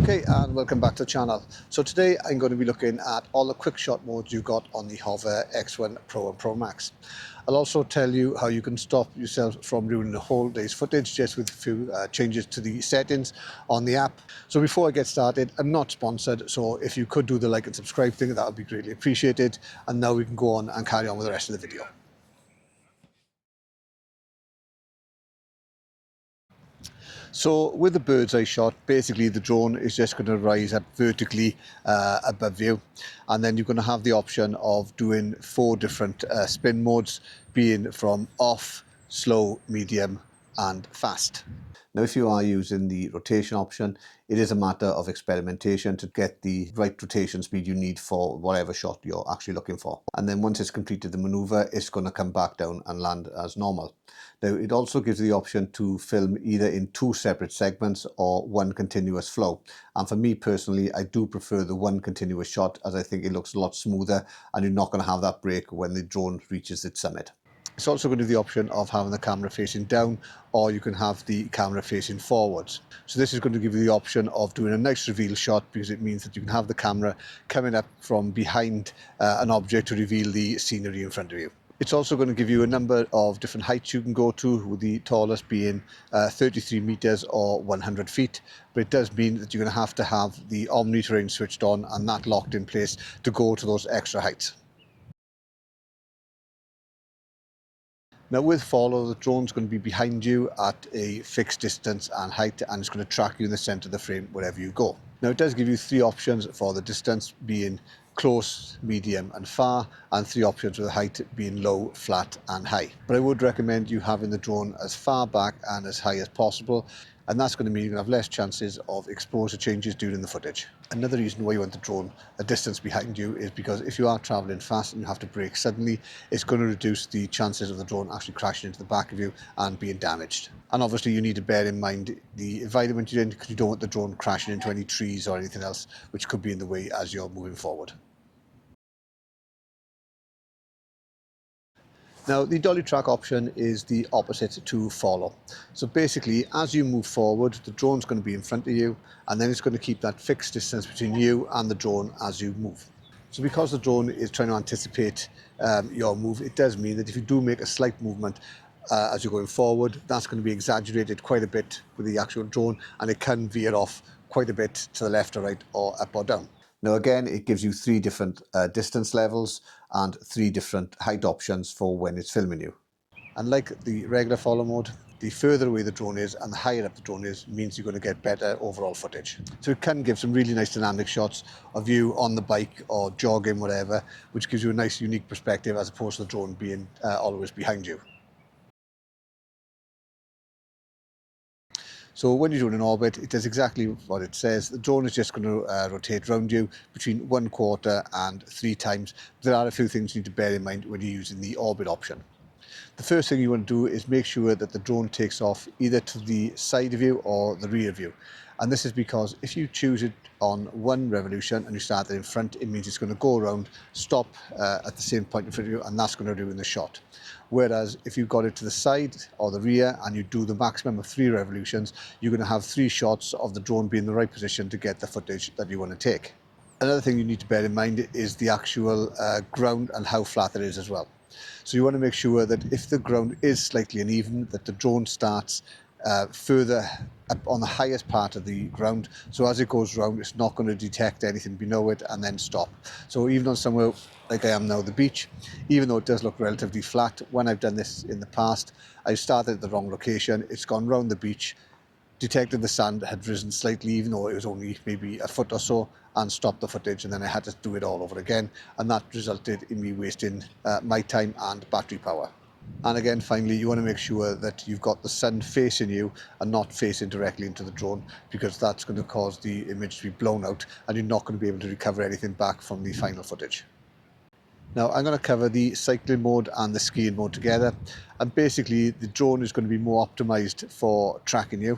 Okay, and welcome back to the channel. So today I'm going to be looking at all the quick shot modes you've got on the Hover X1 Pro and Pro Max. I'll also tell you how you can stop yourself from ruining the whole day's footage just with a few changes to the settings on the app. So before I get started, I'm not sponsored, so if you could do the like and subscribe thing, that would be greatly appreciated. And now we can go on and carry on with the rest of the video. So with the bird's eye shot, basically the drone is just going to rise up vertically above you, and then you're going to have the option of doing 4 different spin modes, being from off, slow, medium and fast. Now if you are using the rotation option, it is a matter of experimentation to get the right rotation speed you need for whatever shot you're actually looking for. And then once it's completed the maneuver, it's going to come back down and land as normal. Now it also gives you the option to film either in 2 separate segments or 1 continuous flow. And for me personally, I do prefer the 1 continuous shot, as I think it looks a lot smoother and you're not going to have that break when the drone reaches its summit. It's also going to have the option of having the camera facing down, or you can have the camera facing forwards. So this is going to give you the option of doing a nice reveal shot, because it means that you can have the camera coming up from behind an object to reveal the scenery in front of you. It's also going to give you a number of different heights you can go to, with the tallest being 33 meters or 100 feet. But it does mean that you're going to have the Omni terrain switched on and that locked in place to go to those extra heights. Now with follow, the drone's going to be behind you at a fixed distance and height, and it's going to track you in the center of the frame wherever you go. Now it does give you 3 options for the distance, being close, medium and far, and 3 options for the height, being low, flat and high. But I would recommend you having the drone as far back and as high as possible, and that's going to mean you're going to have less chances of exposure changes during the footage. Another reason why you want the drone a distance behind you is because if you are traveling fast and you have to brake suddenly, it's going to reduce the chances of the drone actually crashing into the back of you and being damaged. And obviously you need to bear in mind the environment you're in, because you don't want the drone crashing into any trees or anything else which could be in the way as you're moving forward. Now the Dolly Track option is the opposite to follow. So basically, as you move forward, the drone's going to be in front of you, and then it's going to keep that fixed distance between you and the drone as you move. So because the drone is trying to anticipate your move, it does mean that if you do make a slight movement as you're going forward, that's going to be exaggerated quite a bit with the actual drone, and it can veer off quite a bit to the left or right or up or down. Now again, it gives you 3 different distance levels and 3 different height options for when it's filming you. And like the regular follow mode, the further away the drone is and the higher up the drone is means you're going to get better overall footage. So it can give some really nice dynamic shots of you on the bike or jogging, whatever, which gives you a nice unique perspective as opposed to the drone being always behind you. So when you're doing an orbit, it does exactly what it says. The drone is just going to rotate around you between 1/4 and 3 times. There are a few things you need to bear in mind when you're using the orbit option. The first thing you want to do is make sure that the drone takes off either to the side of you or the rear of you. And this is because if you choose it on 1 revolution and you start it in front, it means it's going to go around, stop at the same point in front of you, and that's going to ruin the shot. Whereas if you got it to the side or the rear and you do the maximum of 3 revolutions, you're going to have 3 shots of the drone being in the right position to get the footage that you want to take. Another thing you need to bear in mind is the actual ground and how flat it is as well. So you want to make sure that if the ground is slightly uneven, that the drone starts further up on the highest part of the ground, so as it goes round it's not going to detect anything below it and then stop. So even on somewhere like I am now, the beach, even though it does look relatively flat, when I've done this in the past, I started at the wrong location, it's gone round the beach, detected the sand had risen slightly, even though it was only maybe a foot or so, and stopped the footage, and then I had to do it all over again, and that resulted in me wasting my time and battery power. And again, finally, you want to make sure that you've got the sun facing you and not facing directly into the drone, because that's going to cause the image to be blown out and you're not going to be able to recover anything back from the final footage. Now I'm going to cover the cycling mode and the skiing mode together, and basically the drone is going to be more optimized for tracking you,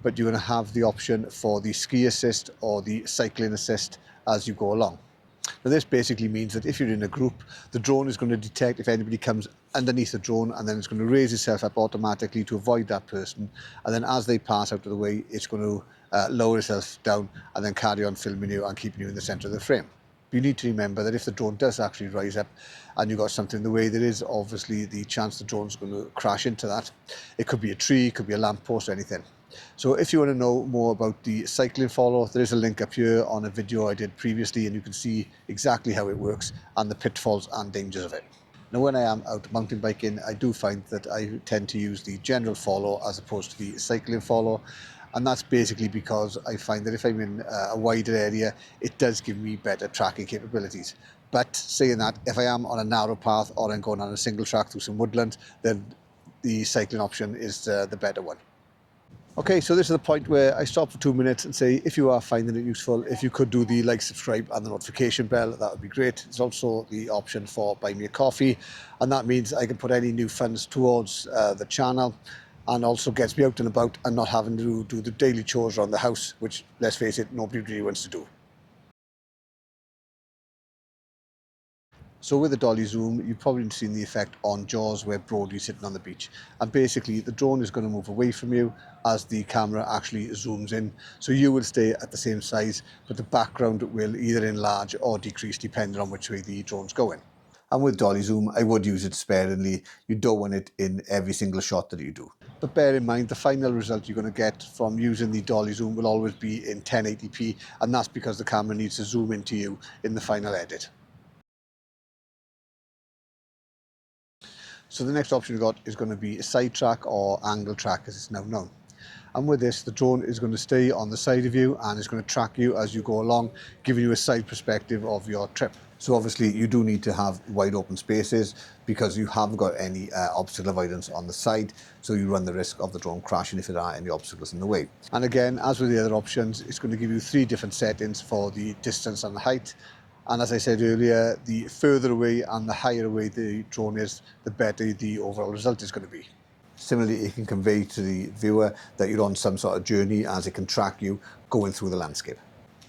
but you're going to have the option for the ski assist or the cycling assist as you go along. Now this basically means that if you're in a group, the drone is going to detect if anybody comes underneath the drone, and then it's going to raise itself up automatically to avoid that person, and then as they pass out of the way, it's going to lower itself down and then carry on filming you and keeping you in the centre of the frame. You need to remember that if the drone does actually rise up and you've got something in the way, there is obviously the chance the drone's going to crash into that. It could be a tree, it could be a lamppost, or anything. So if you want to know more about the cycling follow, there is a link up here on a video I did previously, and you can see exactly how it works and the pitfalls and dangers of it. Now, when I am out mountain biking, I do find that I tend to use the general follow as opposed to the cycling follow. And that's basically because I find that if I'm in a wider area, it does give me better tracking capabilities. But saying that, if I am on a narrow path or I'm going on a single track through some woodland, then the cycling option is the better one. Okay, so this is the point where I stop for 2 minutes and say, if you are finding it useful, if you could do the like, subscribe and the notification bell, that would be great. There's also the option for buy me a coffee, and that means I can put any new funds towards the channel, and also gets me out and about and not having to do the daily chores around the house, which, let's face it, nobody really wants to do. So with the Dolly Zoom, you've probably seen the effect on Jaws where Brody's sitting on the beach. And basically the drone is going to move away from you as the camera actually zooms in. So you will stay at the same size, but the background will either enlarge or decrease depending on which way the drone's going. And with Dolly Zoom, I would use it sparingly. You don't want it in every single shot that you do. But bear in mind, the final result you're going to get from using the Dolly Zoom will always be in 1080p, and that's because the camera needs to zoom into you in the final edit. So the next option we've got is going to be side track, or angle track as it's now known. And with this, the drone is going to stay on the side of you and is going to track you as you go along, giving you a side perspective of your trip. So obviously you do need to have wide open spaces because you haven't got any obstacle avoidance on the side, so you run the risk of the drone crashing if there are any obstacles in the way. And again, as with the other options, it's going to give you 3 different settings for the distance and the height. And as I said earlier, the further away and the higher away the drone is, the better the overall result is going to be. Similarly, it can convey to the viewer that you're on some sort of journey, as it can track you going through the landscape.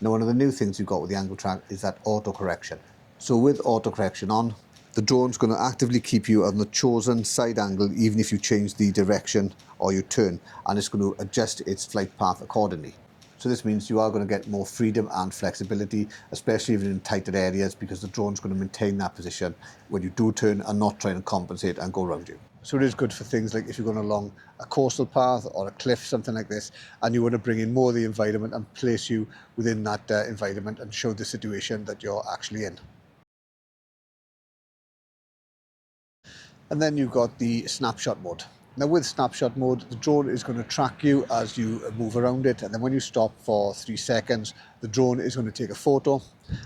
Now, one of the new things you've got with the angle track is that auto correction. So with auto correction on, the drone's going to actively keep you on the chosen side angle even if you change the direction or you turn, and it's going to adjust its flight path accordingly. So this means you are going to get more freedom and flexibility, especially even in tighter areas, because the drone's going to maintain that position when you do turn and not try and compensate and go around you. So it is good for things like if you're going along a coastal path or a cliff, something like this, and you want to bring in more of the environment and place you within that environment and show the situation that you're actually in. And then you've got the snapshot mode. Now with snapshot mode, the drone is going to track you as you move around it, and then when you stop for 3 seconds, the drone is going to take a photo,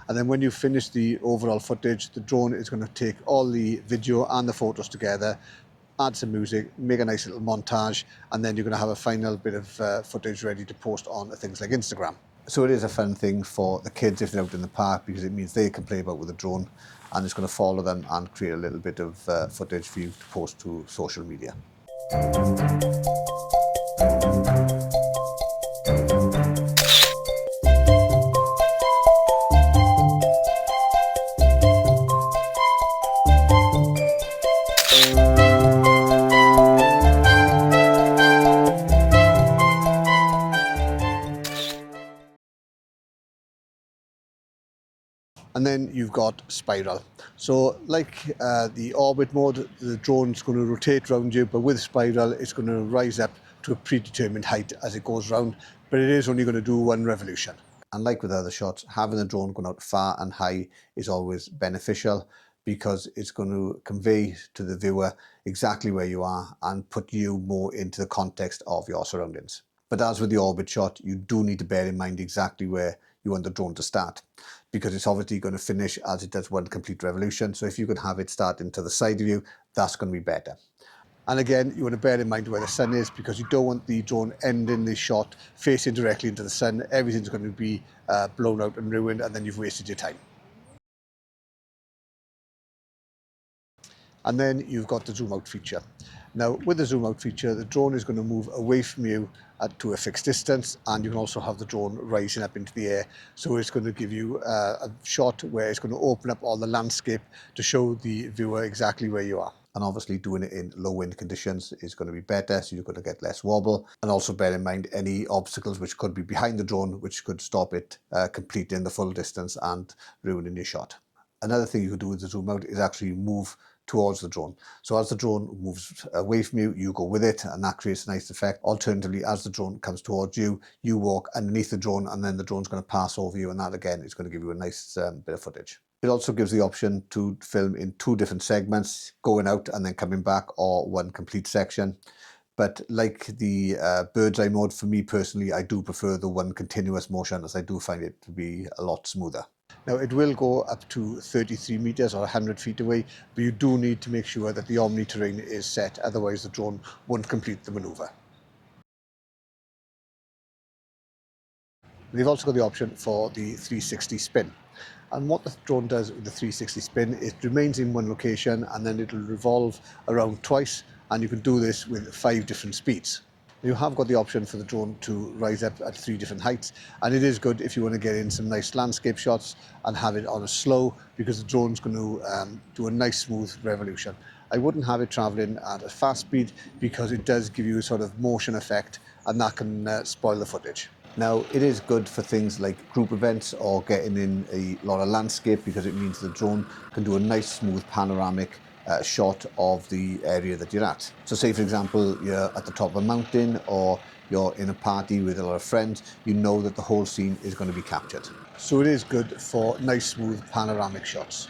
and then when you finish the overall footage, the drone is going to take all the video and the photos together, add some music, make a nice little montage, and then you're going to have a final bit of footage ready to post on things like Instagram. So it is a fun thing for the kids if they're out in the park, because it means they can play about with the drone, and it's going to follow them and create a little bit of footage for you to post to social media. And then you've got spiral. So like the orbit mode, the drone's going to rotate around you, but with spiral, it's going to rise up to a predetermined height as it goes round, but it is only going to do 1 revolution. And like with other shots, having the drone going out far and high is always beneficial, because it's going to convey to the viewer exactly where you are and put you more into the context of your surroundings. But as with the orbit shot, you do need to bear in mind exactly where you want the drone to start, because it's obviously going to finish as it does 1 complete revolution. So if you could have it starting to the side of you, that's going to be better. And again, you want to bear in mind where the sun is, because you don't want the drone ending the shot facing directly into the sun. Everything's going to be blown out and ruined, and then you've wasted your time. And then you've got the zoom out feature. Now with the zoom out feature, the drone is going to move away from you to a fixed distance, and you can also have the drone rising up into the air. So it's going to give you a shot where it's going to open up all the landscape to show the viewer exactly where you are. and obviously doing it in low wind conditions is going to be better, so you're going to get less wobble. And also bear in mind any obstacles which could be behind the drone which could stop it completing the full distance and ruining your shot. Another thing you can do with the zoom out is actually move towards the drone. So as the drone moves away from you, you go with it, and that creates a nice effect. Alternatively, as the drone comes towards you, you walk underneath the drone, and then the drone's going to pass over you, and that again is going to give you a nice bit of footage. It also gives the option to film in 2 different segments, going out and then coming back, or one complete section. But like the bird's eye mode, for me personally, I do prefer the one continuous motion, as I do find it to be a lot smoother. Now it will go up to 33 meters or 100 feet away, but you do need to make sure that the Omni terrain is set, otherwise the drone won't complete the maneuver. They've also got the option for the 360 spin. And what the drone does with the 360 spin, it remains in one location and then it'll revolve around twice, and you can do this with 5 different speeds. You have got the option for the drone to rise up at 3 different heights, and it is good if you want to get in some nice landscape shots and have it on a slow, because the drone's going to do a nice smooth revolution. I wouldn't have it travelling at a fast speed because it does give you a sort of motion effect, and that can spoil the footage. Now it is good for things like group events or getting in a lot of landscape, because it means the drone can do a nice smooth panoramic shot of the area that you're at. So say for example you're at the top of a mountain, or you're in a party with a lot of friends, you know that the whole scene is going to be captured. So it is good for nice smooth panoramic shots.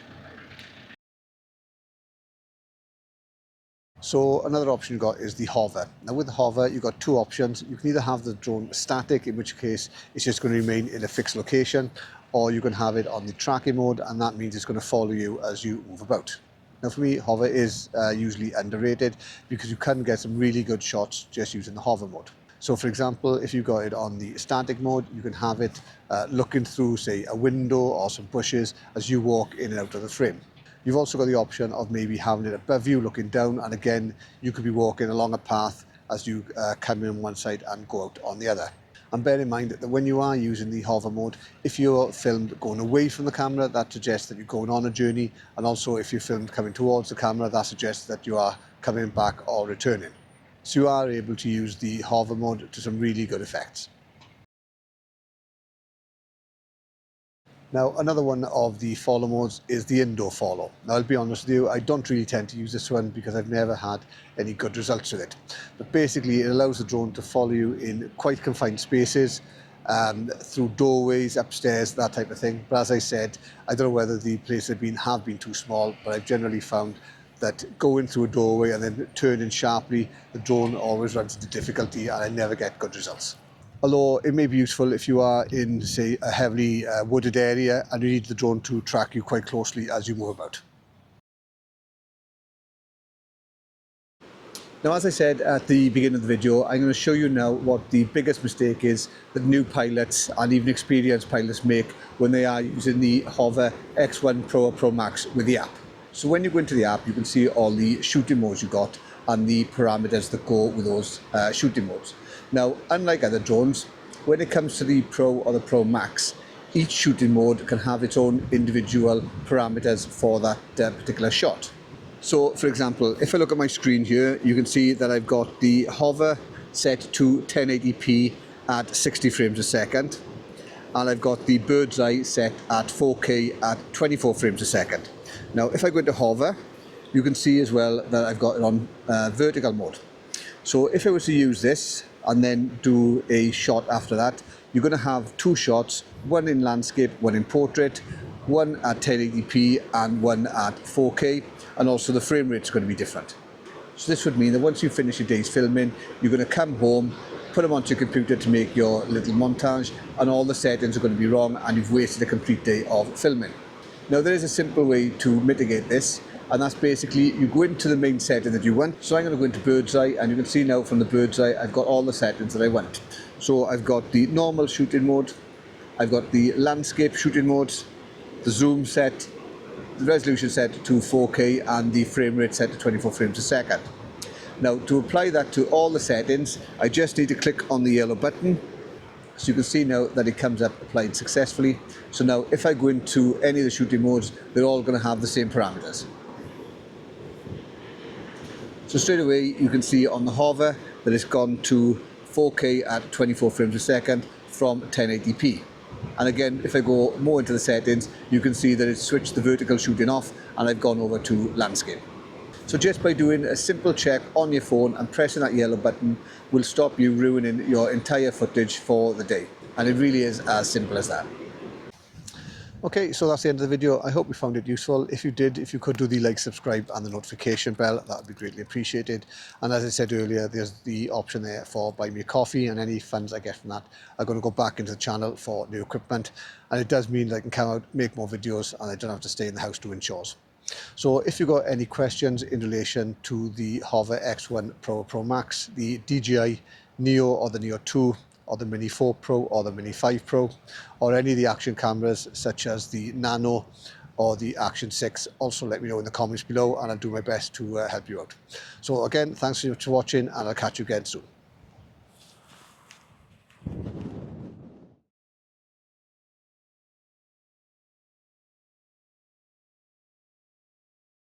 So another option you've got is the hover. Now with the hover, you've got 2 options. You can either have the drone static, in which case it's just going to remain in a fixed location, or you can have it on the tracking mode, and that means it's going to follow you as you move about. Now for me, hover is usually underrated, because you can get some really good shots just using the hover mode. So for example, if you've got it on the static mode, you can have it looking through, say, a window or some bushes as you walk in and out of the frame. You've also got the option of maybe having it above you looking down, and again you could be walking along a path as you come in on one side and go out on the other. And bear in mind that when you are using the hover mode, if you're filmed going away from the camera, that suggests that you're going on a journey, and also if you're filmed coming towards the camera, that suggests that you are coming back or returning. So you are able to use the hover mode to some really good effects. Now, another one of the follow modes is the indoor follow. Now, I'll be honest with you, I don't really tend to use this one because I've never had any good results with it. But basically, it allows the drone to follow you in quite confined spaces, through doorways, upstairs, that type of thing. But as I said, I don't know whether the places have been too small, but I've generally found that going through a doorway and then turning sharply, the drone always runs into difficulty, and I never get good results. Although it may be useful if you are in, say, a heavily wooded area and you need the drone to track you quite closely as you move about. Now, as I said at the beginning of the video, I'm going to show you now what the biggest mistake is that new pilots and even experienced pilots make when they are using the Hover X1 Pro or Pro Max with the app. So when you go into the app, you can see all the shooting modes you got and the parameters that go with those shooting modes. Now, unlike other drones, when it comes to the Pro or the Pro Max, each shooting mode can have its own individual parameters for that particular shot. So, for example, if I look at my screen here, you can see that I've got the hover set to 1080p at 60 frames a second, and I've got the bird's eye set at 4K at 24 frames a second. Now, if I go into hover, you can see as well that I've got it on vertical mode. So if I was to use this and then do a shot after that, you're going to have 2 shots, one in landscape, one in portrait, one at 1080p and one at 4K, and also the frame rate is going to be different. So this would mean that once you finish your day's filming, you're going to come home, put them onto your computer to make your little montage, and all the settings are going to be wrong and you've wasted a complete day of filming. Now, there is a simple way to mitigate this, and that's basically you go into the main setting that you want. So I'm going to go into bird's eye, and you can see now from the bird's eye I've got all the settings that I want. So I've got the normal shooting mode, I've got the landscape shooting modes, the zoom set, the resolution set to 4K, and the frame rate set to 24 frames a second. Now, to apply that to all the settings, I just need to click on the yellow button. So you can see now that it comes up applied successfully. So now if I go into any of the shooting modes, they're all going to have the same parameters. So straight away you can see on the hover that it's gone to 4K at 24 frames a second from 1080p. And again, if I go more into the settings, you can see that it's switched the vertical shooting off and I've gone over to landscape. So just by doing a simple check on your phone and pressing that yellow button will stop you ruining your entire footage for the day. And it really is as simple as that. Okay, so that's the end of the video. I hope you found it useful. If you did, if you could do the like, subscribe and the notification bell, that would be greatly appreciated. And as I said earlier, there's the option there for buy me a coffee, and any funds I get from that are going to go back into the channel for new equipment. And it does mean that I can come out, make more videos, and I don't have to stay in the house doing chores. So if you've got any questions in relation to the Hover X1 Pro Max, the DJI Neo or the Neo 2, or the Mini 4 Pro or the Mini 5 Pro, or any of the action cameras such as the Nano or the Action 6, also let me know in the comments below and I'll do my best to help you out. So again, thanks so much for watching and I'll catch you again soon.